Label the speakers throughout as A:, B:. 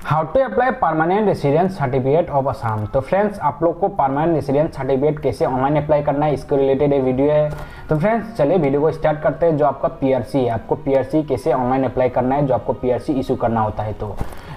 A: How to apply permanent residence certificate of Assam. तो friends, आप लोग को परमानेंट रेसिडेंस सर्टिफिकेट कैसे ऑनलाइन अप्लाई करना है, इसके रिलेटेड ये वीडियो है। तो फ्रेंड्स, चलिए वीडियो को स्टार्ट करते हैं। जो आपका पीआरसी है, आपको पीआरसी कैसे ऑनलाइन अप्लाई करना है, जो आपको पीआरसी इशू करना होता है।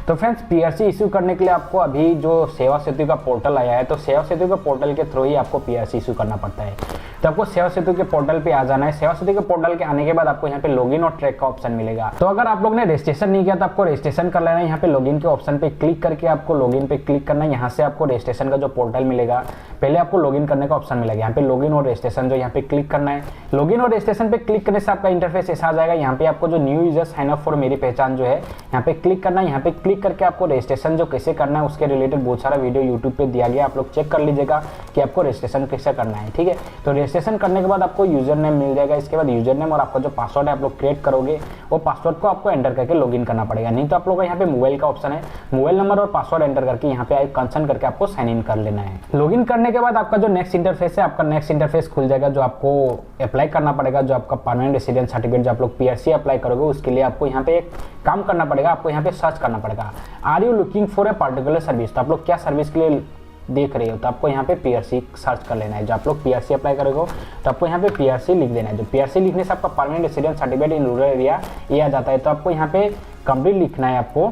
A: तो फ्रेंड्स, पीआरसी इशू करने के लिए आपको अभी जो सेवा सेतु का पोर्टल आया है, तो सेवा सेतु के पोर्टल के थ्रू ही आपको पीआरसी इशू करना पड़ता है। तो आपको सेवा सेतु के पोर्टल पे आ जाना है। सेवा सेतु के पोर्टल के आने के बाद आपको यहाँ पे लॉगिन और ट्रैक का ऑप्शन मिलेगा। तो अगर आप लोग ने रजिस्ट्रेशन नहीं किया तो आपको रजिस्ट्रेशन कर लेना है। यहाँ पे लॉगिन के ऑप्शन पे क्लिक करके आपको लॉगिन पे क्लिक करना है। यहाँ से आपको रजिस्ट्रेशन का जो पोर्टल मिलेगा, पहले आपको लॉगिन करने का ऑप्शन मिलेगा। यहाँ पे लॉगिन और रजिस्ट्रेशन जो यहाँ पे क्लिक करना है। लॉगिन और रजिस्ट्रेशन पे क्लिक करने से आपका इंटरफेस ऐसा आ जाएगा। यहाँ पे आपको जो new user sign up for Meri Pehchan जो है, यहाँ पे क्लिक करना है। यहाँ पे क्लिक करके आपको रजिस्ट्रेशन जो कैसे करना है उसके रिलेटेड बहुत सारा वीडियो यूट्यूब पे दिया गया, आप लोग चेक कर लीजिएगा कि आपको रजिस्ट्रेशन कैसे करना है। ठीक है, तो रजिस्ट्रेशन करने के बाद आपको यूजर नेम मिल जाएगा। इसके बाद यूजर नेम और आपका जो पासवर्ड है आप लोग क्रिएट करोगे, वो पासवर्ड को आपको एंटर करके लॉगिन करना पड़ेगा। नहीं तो आप लोग का यहाँ पे मोबाइल का ऑप्शन है, मोबाइल नंबर और पासवर्ड एंटर करके यहाँ पे कंसर्न करके आपको साइन इन कर लेना है। लॉगिन करने के बाद आपका जो नेक्स्ट इंटरफेस है, आपका नेक्स्ट इंटरफेस खुल जाएगा। जो आपको अप्लाई करना पड़ेगा, जो आपका परमानेंट रेसिडेंस सर्टिफिकेट जो आप लोग पीआरसी अप्लाई करोगे, उसके लिए आपको यहाँ पे एक काम करना पड़ेगा। आपको यहाँ पे सर्च करना पड़ेगा, are you looking for a particular service. तो आप लोग क्या सर्विस के लिए देख रहे हो, तो आपको यहाँ पे पीआरसी सर्च कर लेना है। जो आप लोग पीआरसी अप्लाई करोगे तो आपको यहाँ पे पीआरसी लिख देना है। जो पीआरसी लिखने से आपका permanent residence certificate in rural area ये आ जाता है। तो आपको यहाँ पे कंप्लीट लिखना है, आपको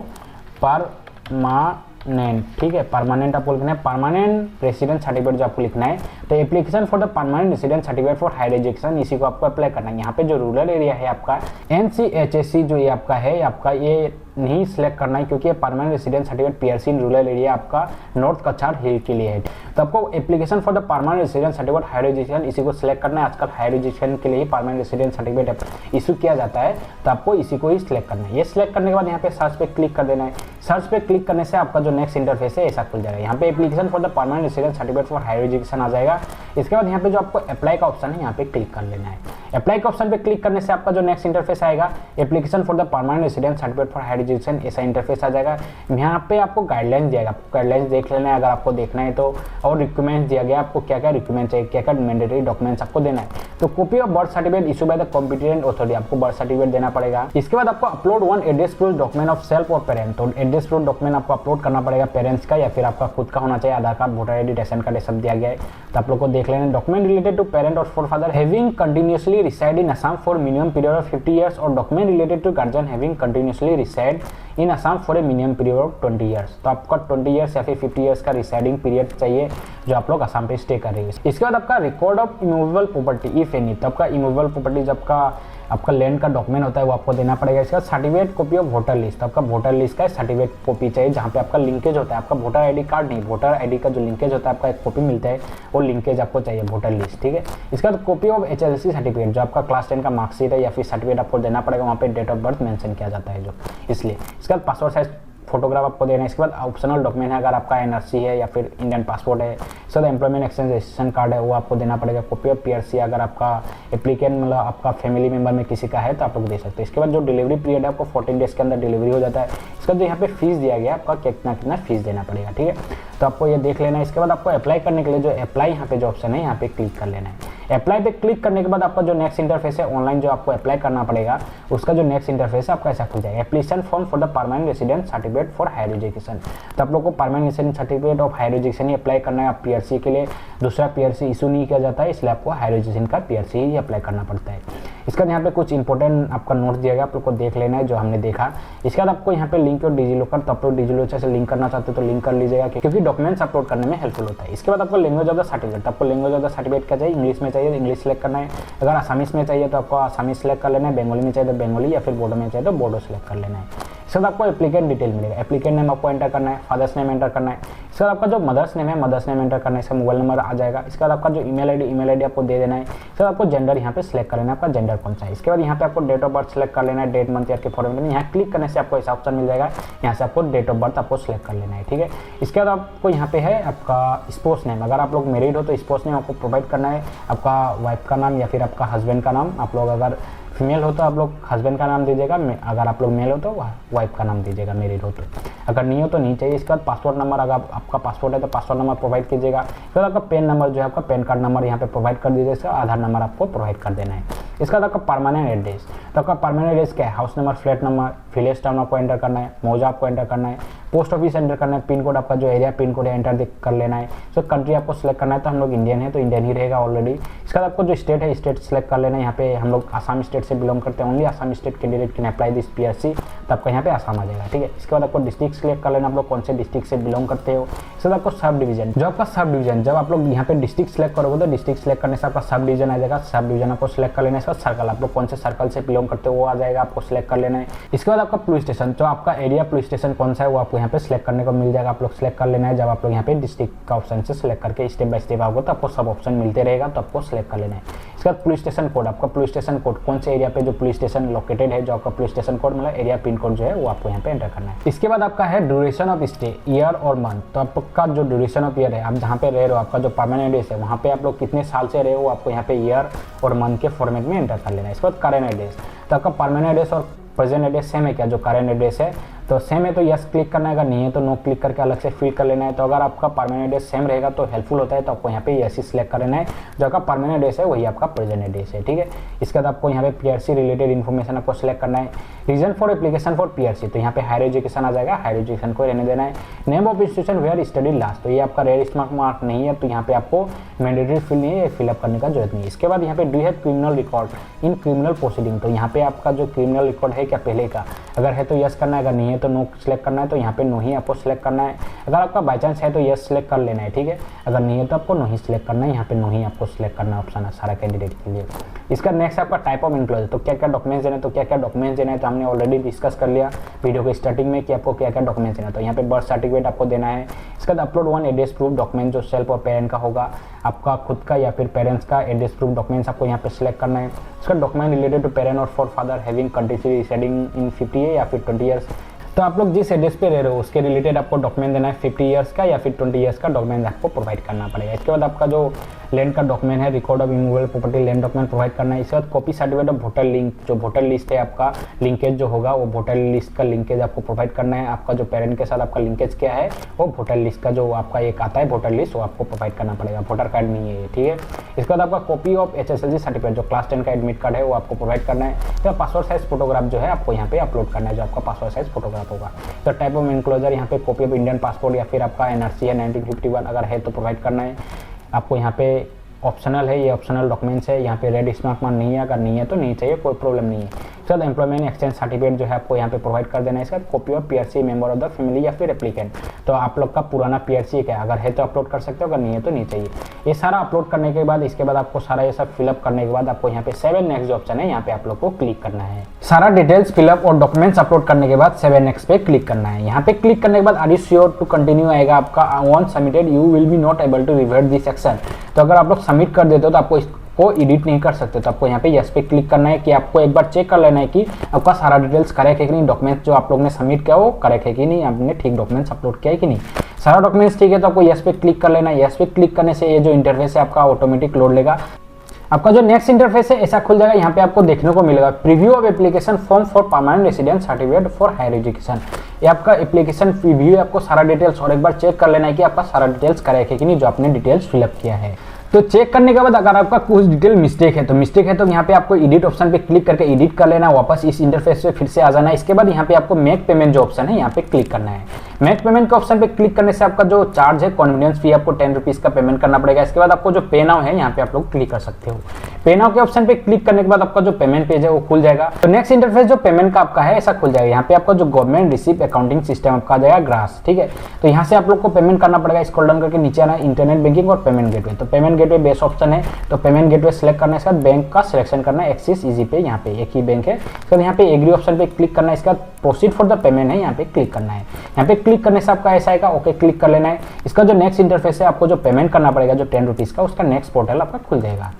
A: परमानेंट, ठीक है, परमानेंट आपको लिखना है, परमानेंट रेसिडेंस सर्टिफिकेट जो आपको लिखना है। तो application for the permanent residence certificate for higher education, इसी को आपको अप्लाई करना है। यहाँ पे जो रूरल एरिया है आपका NCHSC जो ये आपका है, आपका ये नहीं सिलेक्ट करना है, क्योंकि permanent residence certificate PRC in rural area आपका नॉर्थ कछार हिल के लिए है। तो आपको application for the permanent residence certificate higher education, इसी को सिलेक्ट करना है। आजकल हायर एजुकेशन के लिए ही परमानेंट रेसिडेंस सर्टिफिकेट इशू किया जाता है, तो आपको इसी को ही सिलेक्ट करना है। ये सिलेक्ट करने के बाद यहाँ पे सर्च पे क्लिक कर देना है। सर्च पे क्लिक करने से आपका जो नेक्स्ट इंटरफेस है ऐसा खुल जाएगा। यहाँ पे application for the permanent residence certificate for higher education आ जाएगा। इसके बाद यहाँ पे जो आपको अप्लाई का ऑप्शन है, यहाँ पे क्लिक कर लेना है। अप्लाई के ऑप्शन पे क्लिक करने से आपका जो नेक्स्ट इंटरफेस आएगा, application for the permanent residence certificate for higher education, ऐसा इंटरफेस आ जाएगा। यहाँ पे आपको गाइडलाइंस दिया गया, आपको गाइडलाइंस देख लेना है अगर आपको देखना है तो। और रिक्वायरमेंट्स दिया गया आपको क्या क्या रिक्वायरमेंट चाहिए, क्या क्या मैंडेटरी डॉक्यूमेंट्स आपको देना है। तो copy of birth certificate issue by the competent authority, आपको बर्थ सर्टिफिकेट देना पड़ेगा। इसके बाद आपको upload one address proof document of self और पेरेंट। तो एड्रेस प्रूफ डॉक्यूमेंट आपको अपलोड करना पड़ेगा पेरेंट्स का या फिर आपका खुद का होना चाहिए। Aadhaar card, voter ID, ration card, ये सब दिया गया है, तो आप लोग को देख लेना। डॉक्यूमेंट रिलेटेड टू पेरेंट और for father having continuously reside in Assam for minimum period of 50 years, और document related to guardian having continuously reside in Assam for a minimum period of 20 years। तो आपका 20 years या फिर 50 years का residing period चाहिए जो आप लोग असम पे स्टे कर रहे हैं। इसके बाद आपका record of immovable property if any, तो आपका इमूवेबल प्रॉपर्टी जब आपका लैंड का डॉक्यूमेंट होता है वो आपको देना पड़ेगा। इसके बाद certificate copy of voter list, तो आपका वोटर लिस्ट का सर्टिफिकेट कॉपी चाहिए जहाँ पे आपका लिंकेज होता है। आपका वोटर आईडी कार्ड नहीं, वोटर आईडी का जो लिंकेज होता है आपका एक कॉपी मिलता है, वो लिंकेज आपको चाहिए वोटर लिस्ट। ठीक है, इसके बाद कॉपी ऑफ HSLC सर्टिफिकेट, जो आपका क्लास 10 का मार्कशीट है या फिर सर्टिफिकेट आपको देना पड़ेगा, वहाँ पे डेट ऑफ बर्थ मेंशन किया जाता है जो, इसलिए। इसके बाद पासपोर्ट साइज फोटोग्राफ आपको देना है। इसके बाद ऑप्शनल डॉक्यूमेंट है, अगर आपका NRC है या फिर इंडियन पासपोर्ट है। इसके बाद एम्प्लॉयमेंट एक्सचेंज रजिस्ट्रेशन कार्ड है, वो आपको देना पड़ेगा। कॉपी ऑफ पीआरसी, अगर आपका एप्लीकेंट मतलब आपका फैमिली मेंबर में किसी का है तो आप लोग दे सकते हैं। इसके बाद जो डिलीवरी पीरियड है आपको 14 days के अंदर डिलीवरी हो जाता है। इसका जो यहाँ पे फीस दिया गया आपका कितना कितना फीस देना पड़ेगा, ठीक है, तो आपको ये देख लेना है। इसके बाद आपको अप्लाई करने के लिए जो अप्लाई यहाँ पे जो ऑप्शन है यहाँ पे क्लिक कर लेना है। अप्लाई पे क्लिक करने के बाद आपका जो नेक्स्ट इंटरफेस है ऑनलाइन जो आपको अप्लाई करना पड़ेगा, उसका जो नेक्स्ट इंटरफेस है आपका ऐसा खुल जाएगा। Application form for the permanent residence certificate for higher education, तो आप लोग को permanent residence certificate of higher education ही अप्लाई करना है। आप पीआरसी के लिए दूसरा पीआरसी इशू नहीं किया जाता है, इसलिए आपको हायर एजुकेशन का पीआरसी ही अप्लाई करना पड़ता है। इसका यहाँ पे कुछ इंपॉर्टेंट आपका नोट दिया गया, आप लोग को देख लेना है जो हमने देखा। इसके बाद आपको यहाँ पे लिंक और डिजिलॉकर, तो आप लोग डिजिलॉकर से लिंक करना चाहते हो तो लिंक कर लीजिएगा, क्योंकि डॉक्यूमेंट्स अपलोड करने में हेल्पफुल होता है। इसके बाद आपको लैंग्वेज ऑफ द सर्टिफिकेट, आपको लैंग्वेज ऑफ द सर्टिफिकेट क्या चाहिए, इंग्लिश में चाहिए इंग्लिश सेलेक्ट करना है। अगर आसामीस में चाहिए तो आपको आसामीस सेलेक्ट कर लेना है, बंगाली में चाहिए तो बंगाली, या फिर बोडो में चाहिए तो बोडो सेलेक्ट कर लेना है। इसके बाद आपको एप्लीकेंट डिटेल मिलेगा, एप्लीकेंट नेम आपको एंटर करना है, फादर्स नेम एंटर करना है। इसके बाद आपका जो मदर्स नेम है मदर्स नेम एंटर करना है, इसका मोबाइल नंबर आ जाएगा। इसके बाद आपका जो ईमेल आईडी आपको दे देना है। इसके बाद आपको जेंडर यहाँ पे सिलेक्ट कर लेना है, आपका जेंडर कौन सा है। इसके बाद यहाँ पे आपको डेट ऑफ बर्थ सेलेक्ट कर लेना है, डेट मंथ ईयर के फॉर्मेट में। यहाँ क्लिक करने से आपको ऐसा ऑप्शन मिल जाएगा, यहाँ से आपको डेट ऑफ बर्थ आपको सिलेक्ट कर लेना है, ठीक है। इसके बाद आपको यहाँ पे है आपका स्पोर्ट्स नेम, अगर आप लोग मैरिड हो तो स्पोर्ट्स नेम आपको प्रोवाइड करना है, आपका वाइफ का नाम या फिर आपका हस्बैंड का नाम। आप लोग अगर फीमेल हो तो आप लोग हस्बैंड का नाम दीजिएगा, अगर आप लोग मेल हो तो वाइफ का नाम दीजिएगा, मैरिड हो तो। अगर नहीं हो तो नहीं चाहिए। इसके बाद पासपोर्ट नंबर, अगर आपका पासपोर्ट है तो पासपोर्ट नंबर प्रोवाइड कीजिएगा। फिर आपका पेन नंबर जो है आपका पैन कार्ड नंबर यहाँ पे प्रोवाइड कर दीजिए, इसका आधार नंबर आपको प्रोवाइड कर देना है। इसके बाद आपका परमानेंट एड्रेस, तो आपका परमानेंट एड्रेस क्या है, house number, flat number, village town आपको एंटर करना है, मौजा आपको एंटर करना है, पोस्ट ऑफिस एंटर करना है, पिन कोड आपका जो एरिया पिन कोड है एंटर कर लेना है। सो कंट्री आपको सिलेक्ट करना है, तो हम लोग इंडियन है तो इंडियन ही रहेगा ऑलरेडी। इसके बाद आपको जो स्टेट है स्टेट सेलेक्ट कर लेना है। यहाँ पे हम लोग आसाम स्टेट से बिलोंग करते हैं, only Assam state candidate can apply this PRC, तो आपका यहाँ पे आसाम आ जाएगा, ठीक है। इसके बाद आपको डिस्ट्रिक्ट सेलेक्ट कर लेना, आप लोग कौन से डिस्ट्रिक्ट से बिलोंग करते हो। इसके बाद आपको सब डिवीजन, जो आपका सब डिवीजन, जब आप लोग यहाँ पे डिस्ट्रिक्ट सेलेक्ट करोगे तो डिस्ट्रिक्ट सेलेक्ट करने से आपका सब डिवीजन आ जाएगा। सब डिवीजन आपको सेलेक्ट कर लेना है। इसका सर्कल, आप लोग कौन से सर्कल से बिलोंग करते हो वो आ जाएगा, आपको सेलेक्ट कर लेना है। इसके बाद आपका पुलिस स्टेशन, जो आपका एरिया पुलिस स्टेशन कौन सा है वो आपको यहाँ पे सिलेक्ट करने को मिल जाएगा, आप लोग सेलेक्ट कर लेना है। जब आप लोग यहाँ पे डिस्ट्रिक्ट का ऑप्शन से सिलेक्ट करके स्टेप बाय स्टेप आओगे तो आपको सब ऑप्शन मिलते रहेगा, तो आपको सिलेक्ट कर लेना है। इसके बाद पुलिस स्टेशन कोड, आपका पुलिस स्टेशन कोड कौन से एरिया पे जो पुलिस स्टेशन लोकेटेड है, जो आपका पुलिस स्टेशन कोड मतलब एरिया पिन कोड जो है वो आपको यहाँ पे एंटर करना है। इसके बाद आपका है ड्यूरेशन ऑफ स्टे, ईयर और मंथ, तो आपका जो ड्यूरेशन ऑफ ईयर है, आप जहाँ पे रह रहे हो, आपका जो परमानेंट एड्रेस है वहाँ पे आप लोग कितने साल से रहे हो आपको यहाँ पे ईयर और मंथ के फॉर्मेट में एंटर कर लेना है। इसके बाद करेंट एड्रेस, तो आपका परमानेंट एड्रेस और प्रेजेंट एड्रेस सेम है क्या, जो करेंट एड्रेस है तो सेम है तो यस क्लिक करना है, अगर नहीं है तो नो क्लिक करके अलग से फिल कर लेना है। तो अगर आपका परमानेंट एड्रेस सेम रहेगा तो हेल्पफुल होता है, तो आपको यहाँ पे यस ही सिलेक्ट कर लेना है। जो आपका परमानेंट एड्रेस है वही आपका प्रेजेंट एड्रेस है, ठीक है। इसके बाद आपको यहाँ पे PRC रिलेटेड इन्फॉर्मेशन आपको सिलेक्ट करना है। Reason for application for PRC, तो यहाँ पे हायर एजुकेशन आ जाएगा, हायर एजुकेशन को रहने देना है। Name of institution where study last, तो ये आपका रेयर स्मार्ट मार्क नहीं है, तो यहाँ पे आपको मैंडेटरी फिल नहीं है, फिलअप करने का जरूरत नहीं है। इसके बाद यहाँ पे do have criminal record in criminal proceeding, तो यहाँ पे आपका जो क्रिमिनल रिकॉर्ड है क्या पहले का, अगर है तो यस करना है, अगर नहीं है तो नो सिलेक्ट करना है, तो यहाँ पे नो ही आपको सिलेक्ट करना है। अगर आपका बाई चांस है तो यस सिलेक्ट कर लेना है, ठीक है। अगर नहीं है तो आपको नो ही सिलेक्ट करना है, यहाँ पे नो ही आपको सिलेक्ट करना ऑप्शन है सारा कैंडिडेट के लिए। इसका नेक्स्ट आपका टाइप ऑफ एनक्लोजर, तो क्या क्या डॉक्यूमेंट्स देना है, तो क्या क्या डॉक्यूमेंट्स देना है तो हमने ऑलरेडी डिस्कस कर लिया वीडियो के स्टार्टिंग में कि आपको क्या क्या डॉक्यूमेंट्स देना है। तो यहाँ पे बर्थ सर्टिफिकेट आपको देना है। इसके बाद upload one address proof document, जो सेल्फ और पेरेंट का होगा, आपका खुद का या फिर पेरेंट्स का एड्रेस प्रूफ डॉक्यूमेंट्स आपको यहाँ पे सिलेक्ट करना है। इसका डॉक्यूमेंट रिलेटेड टू पेरेंट और for father having continuously residing in 50 year या फिर 20 ईयर्स, तो आप लोग जिस एड्रेस पे रह रहे हो उसके रिलेटेड आपको डॉक्यूमेंट देना है। 50 ईयर्स का या फिर 20 ईयर्स का डॉक्यूमेंट आपको प्रोवाइड करना पड़ेगा। इसके बाद आपका जो लैंड का डॉक्यूमेंट है, record of immovable property land document provide करना है। इसके बाद copy certificate of voter link, जो वोटर लिस्ट है आपका लिंकेज जो होगा वो वोटर लिस्ट का लिंकेज आपको प्रोवाइड करना है। आपका जो पेरेंट के साथ आपका लिंकेज क्या है वो वोटर लिस्ट का जो आपका एक आता है वोटर लिस्ट वो आपको प्रोवाइड करना पड़ेगा, वोटर कार्ड नहीं है ये, ठीक है। इसके बाद आपका कॉपी ऑफ HSLC सर्टिफिकेट, जो क्लास 10 का एडमिट कार्ड है वो आपको प्रोवाइड करना है। तो पासपोर्ट साइज फोटोग्राफ जो है आपको यहाँ पे अपलोड करना है, जो आपका पासपोर्ट साइज फोटोग्राफ होगा। तो टाइप ऑफ एनक्लोजर यहाँ पे कॉपी ऑफ इंडियन पासपोर्ट या फिर आपका NRC है 1951 अगर है तो प्रोवाइड करना है आपको। यहाँ पे ऑप्शनल है, ये ऑप्शनल डॉक्यूमेंट्स है, यहाँ पे रेड स्मार्ट मार्क नहीं है, अगर नहीं है तो नहीं चाहिए, कोई प्रॉब्लम नहीं है। इसके बाद एम्प्लॉयमेंट एक्सचेंज सर्टिफिकेट जो है आपको यहाँ पे प्रोवाइड कर देना है। इसका copy of PRC member of the family या फिर एप्लीकेंट, तो आप लोग का पुराना PRC क्या है, अगर है तो अपलोड कर सकते हो, अगर नहीं है तो नहीं चाहिए। ये सारा अपलोड करने के बाद इसके बाद आपको सारा ये सब फिलअप करने के बाद आपको यहाँ पे 7 नेक्स्ट ऑप्शन है, यहाँ पे आप लोग को क्लिक करना है। सारा डिटेल्स फिलअप और डॉक्यूमेंट्स अपलोड करने के बाद 7 नेक्स्ट पे क्लिक करना है। यहाँ पे क्लिक करने के बाद are you sure to continue आएगा आपका, once submitted you will be not able to revert this action, तो अगर आप लोग सबमिट कर देते हो तो आपको को एडिट नहीं कर सकते, तो आपको यहाँ पे यस पे क्लिक करना है कि आपको एक बार चेक कर लेना है कि आपका सारा डिटेल्स करेक्ट है कि नहीं, डॉक्यूमेंट्स जो आप लोग ने सबमिट किया वो करेक्ट है कि नहीं, आपने ठीक डॉक्यूमेंट्स अपलोड किया है कि नहीं। सारा डॉक्यूमेंट्स ठीक है तो आपको यस पे क्लिक कर लेना है। यस पे क्लिक करने से ये जो इंटरफेस है आपका ऑटोमेटिक लोड लेगा। आपका जो नेक्स्ट इंटरफेस है ऐसा खुल जाएगा। यहाँ पे आपको देखने को मिलेगा preview of application form for permanent resident certificate for higher education. ये आपका एप्लीकेशन प्रीव्यू है, आपको सारा डिटेल्स और एक बार चेक कर लेना है कि आपका सारा डिटेल्स करेक्ट है कि नहीं, जो आपने डिटेल्स फिलअप किया है। तो चेक करने के बाद अगर आपका कुछ डिटेल मिस्टेक है तो यहाँ पे आपको एडिट ऑप्शन पे क्लिक करके एडिट कर लेना, वापस इस इंटरफेस पे फिर से आ जाना है। इसके बाद यहाँ पे आपको मेक पेमेंट जो ऑप्शन है यहाँ पे क्लिक करना है। मेक पेमेंट के ऑप्शन पे क्लिक करने से आपका जो चार्ज है कन्वीनियंस फी आपको 10 रुपीज का पेमेंट करना पड़ेगा। इसके बाद आपको जो पे नाउ है यहाँ पे आप लोग क्लिक कर सकते हो। पे नाउ के ऑप्शन पे क्लिक करने के बाद आपका जो पेमेंट पेज है वो खुल जाएगा। तो नेक्स्ट इंटरफेस जो पेमेंट का आपका है ऐसा खुल जाएगा। यहाँ पे आपका जो गवर्नमेंट रिसीव अकाउंटिंग सिस्टम आपका आ जाएगा ग्रास, ठीक है। तो यहाँ से आप लोग को पेमेंट करना पड़ेगा। स्क्रॉल डाउन करके नीचे आना, इंटरनेट बैंकिंग और पेमेंट गेटवे। तो पेमेंट गेटवे बेस्ट ऑप्शन है, तो पेमेंट गेटवे सिलेक्ट करने के बाद बैंक का सिलेक्शन करना है, एक्सिस ईजी पे, यहाँ पे एक ही बैंक है। तो यहाँ पे एग्री ऑप्शन पे क्लिक करना है। इसका प्रोसीड फॉर द पेमेंट है, यहाँ पे क्लिक करना है। यहाँ पे क्लिक करने से आपका ऐसा आएगा, ओके क्लिक कर लेना है। इसका जो नेक्स्ट इंटरफेस है आपको जो पेमेंट करना पड़ेगा जो 10 रुपीज का, उसका नेक्स्ट पोर्टल आपका खुल जाएगा।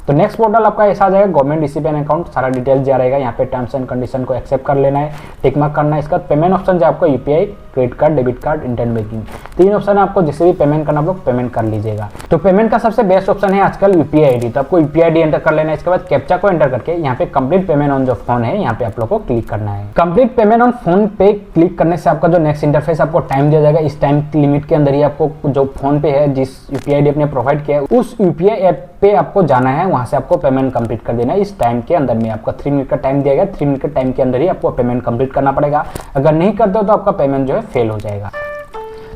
A: तो नेक्स्ट पोर्टल आपका ऐसा आ जाएगा, गवर्नमेंट रिसिपिएंट अकाउंट, सारा डिटेल्स जा रहेगा। यहाँ पे टर्म्स एंड कंडीशन को एक्सेप्ट कर लेना है, टिक मार्क करना है। इसका पेमेंट ऑप्शन जो आपको UPI, credit card, debit card, internet banking, 3 option है। आपको जिससे भी पेमेंट करना आप लोग पेमेंट कर लीजिएगा। तो पेमेंट का सबसे बेस्ट ऑप्शन है आजकल यूपीआई आईडी। तो आपको यूपीआई आईडी एंटर कर लेना है। इसके बाद कैप्चा को एंटर करके यहाँ पे कंप्लीट पेमेंट ऑन जो फोन है यहाँ पे आप लोग को क्लिक करना है। कंप्लीट पेमेंट ऑन फोन पे क्लिक करने से आपका जो नेक्स्ट इंटरफेस आपको टाइम दिया जाएगा। इस टाइम लिमिट के अंदर ही आपको जो फोन पे है जिस यूपीआई आईडी आपने प्रोवाइड किया है उस यूपीआई ऐप पे आपको जाना है, वहां से आपको पेमेंट कंप्लीट कर देना है। इस टाइम के अंदर में आपका 3 मिनट का टाइम दिया गया, 3 मिनट के टाइम के अंदर ही आपको पेमेंट कंप्लीट करना पड़ेगा। अगर नहीं करते हो तो आपका पेमेंट जो है फेल हो जाएगा।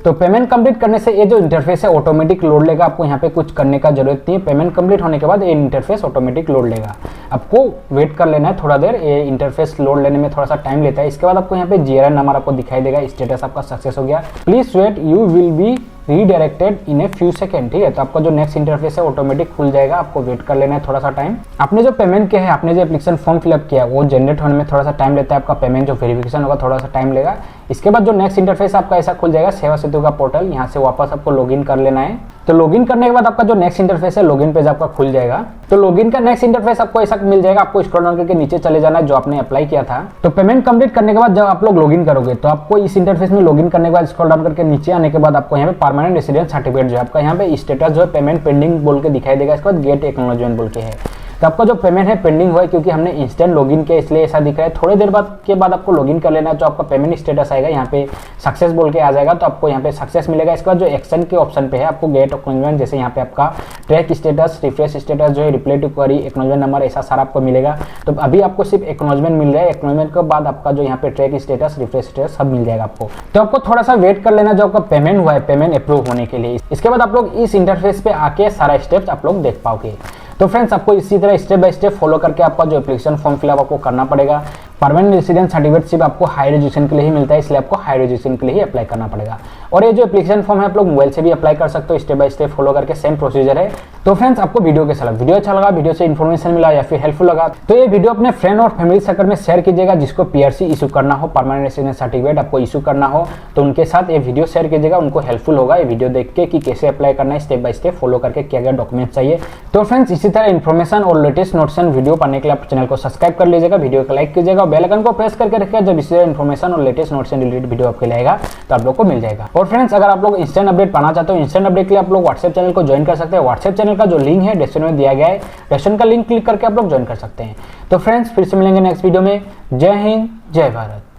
A: तो पेमेंट कंप्लीट करने से ये जो इंटरफेस है ऑटोमेटिक लोड लेगा, आपको यहाँ पे कुछ करने का जरूरत नहीं है। पेमेंट कंप्लीट होने के बाद ये इंटरफेस ऑटोमेटिक लोड लेगा, आपको वेट कर लेना है थोड़ा देर। ये इंटरफेस लोड लेने में थोड़ा सा टाइम लेता है। इसके बाद आपको यहाँ पे GRN नंबर आपको दिखाई देगा, स्टेटस आपका सक्सेस हो गया। Please wait, you will be redirected in a few second. ठीक है, तो आपका जो नेक्स्ट इंटरफेस है ऑटोमेटिक खुल जाएगा, आपको वेट कर लेना है थोड़ा सा टाइम। आपने जो पेमेंट किया है, आपने जो एप्लीकेशन फॉर्म फिलअप किया वो जनरेट होने में थोड़ा सा टाइम लेता है, आपका पेमेंट जो वेरिफिकेशन होगा थोड़ा सा टाइम लेगा। इसके बाद जो नेक्स्ट इंटरफेस आपका ऐसा खुल जाएगा, सेवा सेतु का पोर्टल, यहाँ से वापस आपको लॉगिन कर लेना है। तो लॉगिन करने के बाद आपका जो नेक्स्ट इंटरफेस है लॉगिन पेज आपका खुल जाएगा। तो लॉगिन का नेक्स्ट इंटरफेस आपको ऐसा मिल जाएगा, आपको स्क्रॉल डाउन करके नीचे चले जाना है जो आपने अप्लाई किया था। तो पेमेंट कंप्लीट करने के बाद जब आप लोग लॉगिन करोगे तो आपको इस इंटरफेस में लॉगिन करने के बाद स्क्रॉल डाउन करके नीचे आने के बाद आपको यहाँ पे परमानेंट रेसिडेंट सर्टिफिकेट जो है आपका यहाँ पे स्टेटस जो है पेमेंट पेंडिंग बोल के दिखाई देगा। इसके बाद गेट एक्नॉलेजमेंट बोल के है। तो आपका जो पेमेंट है पेंडिंग हुआ है क्योंकि हमने इंस्टेंट लॉगिन किया इसलिए ऐसा दिख रहा है। थोड़ी देर बाद के बाद आपको लॉगिन कर लेना है, तो आपका पेमेंट स्टेटस आएगा, यहाँ पे सक्सेस बोल के आ जाएगा, तो आपको यहाँ पे सक्सेस मिलेगा। इसके बाद जो एक्शन के ऑप्शन पे है आपको गेट एक्नॉलेजमेंट, जैसे यहाँ पे आपका ट्रैक स्टेटस, रिफ्रेश स्टेटस जो है, reply to query, acknowledgement number, ऐसा सारा आपको मिलेगा। तो अभी आपको सिर्फ एक्नॉलेजमेंट मिल रहा है, एक्नॉलेजमेंट के बाद आपका जो यहाँ पे ट्रैक स्टेटस, रिफ्रेश स्टेटस सब मिल जाएगा आपको। तो आपको थोड़ा सा वेट कर लेना जो आपका पेमेंट हुआ है, पेमेंट अप्रूव होने के लिए। इसके बाद आप लोग इस इंटरफेस पे आके सारा स्टेप्स आप लोग देख पाओगे। तो फ्रेंड्स, आपको इसी तरह स्टेप बाय स्टेप फॉलो करके आपका जो एप्लीकेशन फॉर्म फिलअप आपको करना पड़ेगा। परमानेंट रेसिडेंट सर्टिफिकेट सिर्फ आपको हायर एजुकेशन के लिए ही मिलता है, इसलिए आपको हायर एजुकेशन के लिए ही अप्लाई करना पड़ेगा। और ये जो एप्लीकेशन फॉर्म है आप लोग मोबाइल से भी अप्लाई कर सकते हो, स्टेप बाय स्टेप फॉलो करके सेम प्रोसीजर है। तो फ्रेंड्स, आपको वीडियो कैसा लगा? वीडियो अच्छा लगा, वीडियो से इन्फॉर्मेशन मिला या फिर हेल्पफुल लगा तो ये वीडियो अपने फ्रेंड और फैमिली सर्कल में शेयर कीजिएगा। जिसको PRC इशू करना हो, परमानेंट रेसिडेंट सर्टिफिकेट आपको इशू करना हो, तो उनके साथ ये वीडियो शेयर कीजिएगा, उनको हेल्पफुल होगा ये वीडियो देख के कि कैसे अप्लाई करना है, स्टेप बाय स्टेप फॉलो करके क्या क्या डॉक्यूमेंट चाहिए। तो फ्रेंड्स, इसी तरह इन्फॉर्मेशन और लेटेस्ट नोटिफिकेशन वीडियो पाने के लिए आप चैनल को सब्सक्राइब कर लीजिएगा, वीडियो को लाइक कीजिएगा, बेल आइकन को प्रेस करके रखिएगा। जब इससे इन्फॉर्मेशन और लेटेस्ट नोटिफिकेशन रिलेटेड वीडियो आपके लिए आएगा तो आप लोग को मिल जाएगा। और फ्रेंड्स, अगर आप लोग इंस्टेंट अपडेट पाना चाहते हो, इंस्टेंट अपडेट के लिए आप लोग व्हाट्सएप चैनल को ज्वाइन कर सकते हैं। व्हाट्सएप चैनल का जो लिंक है डिस्क्रिप्शन में दिया गया है, डिस्क्रिप्शन का लिंक क्लिक करके आप लोग ज्वाइन कर सकते हैं। तो फ्रेंड्स, फिर से मिलेंगे नेक्स्ट वीडियो में। जय हिंद, जय भारत।